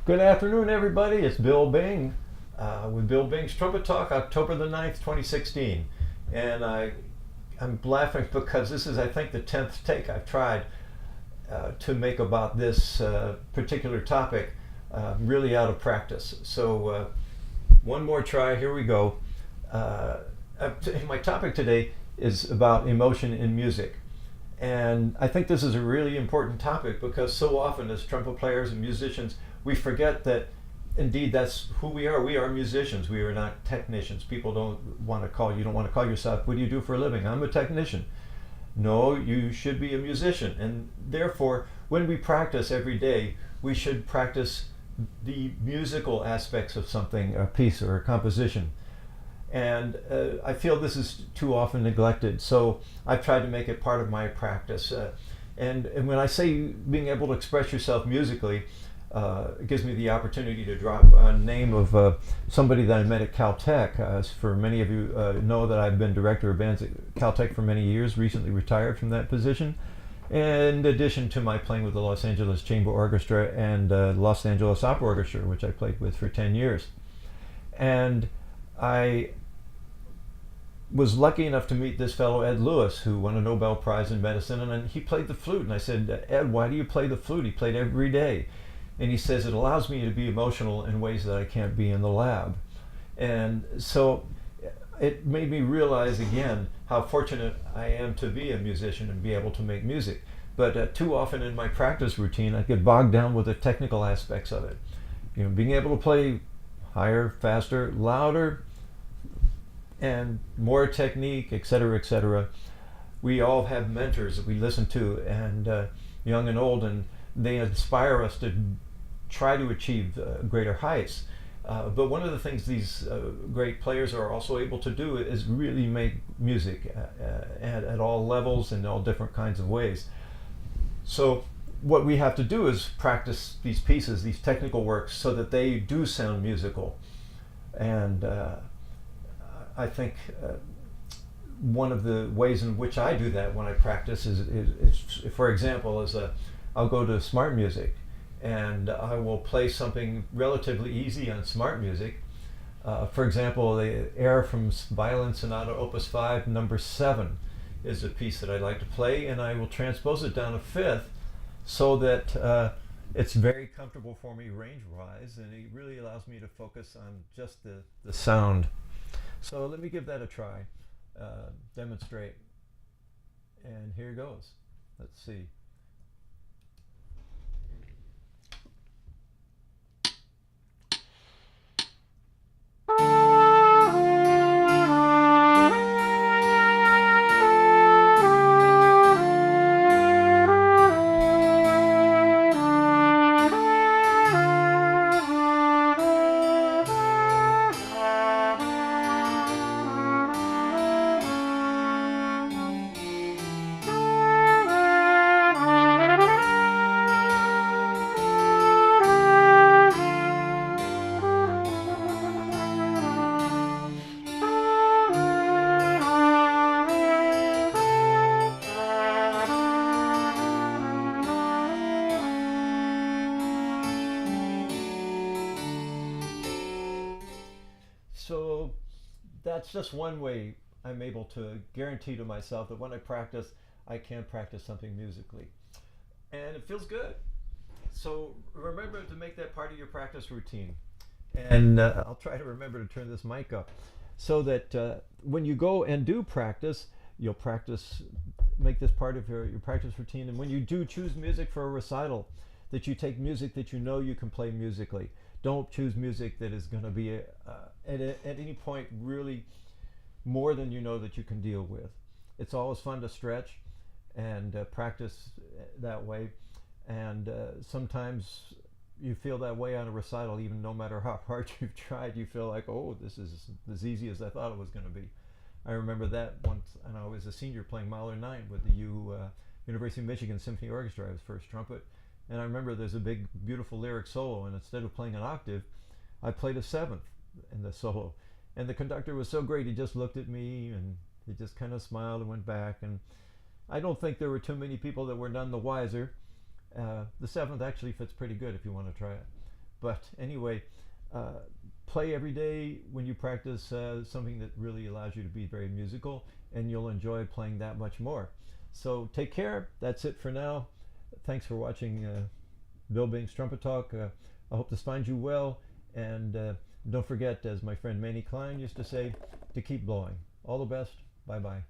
Good afternoon, everybody. It's Bill Bing with Bill Bing's Trumpet Talk, October the 9th, 2016. And I'm laughing because this is, I think, the 10th take I've tried to make about this particular topic, really out of practice. So, one more try. Here we go. My topic today is about emotion in music. And I think this is a really important topic because so often as trumpet players and musicians, we forget that indeed that's who we are. We are musicians. We are not technicians. People you don't want to call yourself, what do you do for a living? I'm a technician. No, you should be a musician. And therefore, when we practice every day, we should practice the musical aspects of something, a piece or a composition. And I feel this is too often neglected. So I've tried to make it part of my practice. And when I say being able to express yourself musically, it gives me the opportunity to drop a name of somebody that I met at Caltech. For many of you know that I've been director of bands at Caltech for many years, recently retired from that position. In addition to my playing with the Los Angeles Chamber Orchestra and Los Angeles Opera Orchestra, which I played with for 10 years. And I was lucky enough to meet this fellow, Ed Lewis, who won a Nobel Prize in medicine, and he played the flute. And I said, Ed, why do you play the flute? He played every day. And he says, it allows me to be emotional in ways that I can't be in the lab. And so it made me realize again how fortunate I am to be a musician and be able to make music. But too often in my practice routine, I get bogged down with the technical aspects of it. Being able to play higher, faster, louder, and more technique, etc., etc. We all have mentors that we listen to, and young and old, and they inspire us to try to achieve greater heights. But one of the things these great players are also able to do is really make music at all levels and all different kinds of ways. So what we have to do is practice these pieces, these technical works, so that they do sound musical. And I think one of the ways in which I do that when I practice is for example, I'll go to smart music and I will play something relatively easy on smart music. For example, the air from Violin Sonata Opus 5, number 7 is a piece that I like to play, and I will transpose it down a fifth so that it's very comfortable for me range-wise, and it really allows me to focus on just the sound. So let me give that a try, demonstrate, and here goes. Let's see. So that's just one way I'm able to guarantee to myself that when I practice, I can practice something musically. And it feels good. So remember to make that part of your practice routine. And I'll try to remember to turn this mic up so that when you go and do practice, you'll practice, make this part of your practice routine. And when you do choose music for a recital, that you take music that you know you can play musically. Don't choose music that is going to be at any point really more than you know that you can deal with. It's always fun to stretch and practice that way. And sometimes you feel that way on a recital, even no matter how hard you've tried. You feel like, oh, this is as easy as I thought it was going to be. I remember that once, and I was a senior playing Mahler 9 with the University of Michigan Symphony Orchestra. I was first trumpet. And I remember there's a big, beautiful lyric solo, and instead of playing an octave, I played a seventh in the solo. And the conductor was so great, he just looked at me, and he just kind of smiled and went back. And I don't think there were too many people that were none the wiser. The seventh actually fits pretty good if you want to try it. But anyway, play every day when you practice something that really allows you to be very musical, and you'll enjoy playing that much more. So take care. That's it for now. Thanks for watching Bill Bing's Trumpet Talk. I hope this finds you well, and don't forget, as my friend Manny Klein used to say, to keep blowing. All the best. Bye bye.